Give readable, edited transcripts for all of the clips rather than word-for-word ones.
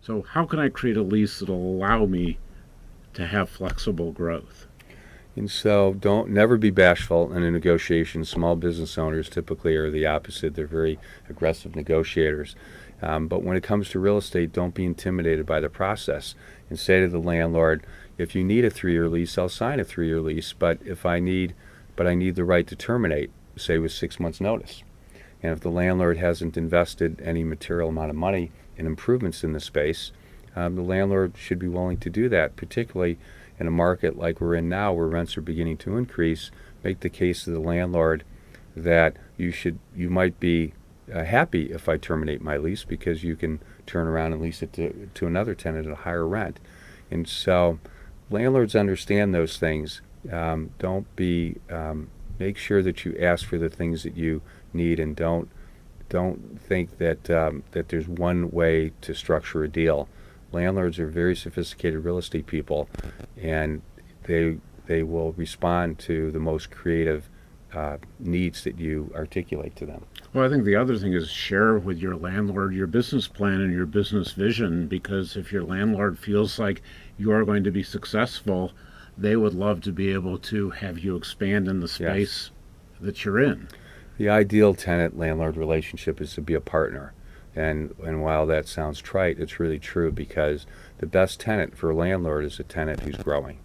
So how can I create a lease that'll allow me to have flexible growth? And so don't never be bashful in a negotiation. Small business owners typically are the opposite. They're very aggressive negotiators. But when it comes to real estate, don't be intimidated by the process. And say to the landlord, if you need a 3-year lease, I'll sign a 3-year lease. But I need the right to terminate, say with 6 months notice. And if the landlord hasn't invested any material amount of money in improvements in the space, the landlord should be willing to do that, particularly in a market like we're in now where rents are beginning to increase. Make the case to the landlord that you might be happy if I terminate my lease because you can turn around and lease it to another tenant at a higher rent. And so landlords understand those things. Don't be make sure that you ask for the things that you need, and don't think that that there's one way to structure a deal. Landlords are very sophisticated real estate people, and they will respond to the most creative needs that you articulate to them. Well, I think the other thing is share with your landlord your business plan and your business vision, because if your landlord feels like you are going to be successful, they would love to be able to have you expand in the space that you're in. The ideal tenant-landlord relationship is to be a partner. And while that sounds trite, it's really true, because the best tenant for a landlord is a tenant who's growing.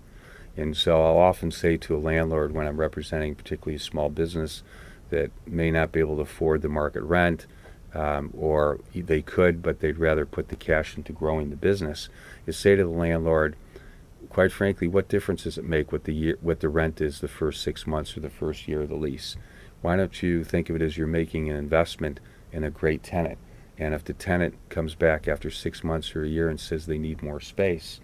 And so I'll often say to a landlord when I'm representing particularly a small business that may not be able to afford the market rent, or they could, but they'd rather put the cash into growing the business, is say to the landlord, quite frankly, what difference does it make what the rent is the first 6 months or the first year of the lease? Why don't you think of it as you're making an investment in a great tenant? And if the tenant comes back after 6 months or a year and says they need more space,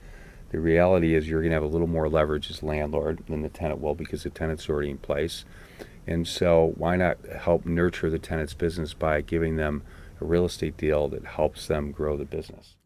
the reality is you're going to have a little more leverage as landlord than the tenant will, because the tenant's already in place. And so why not help nurture the tenant's business by giving them a real estate deal that helps them grow the business?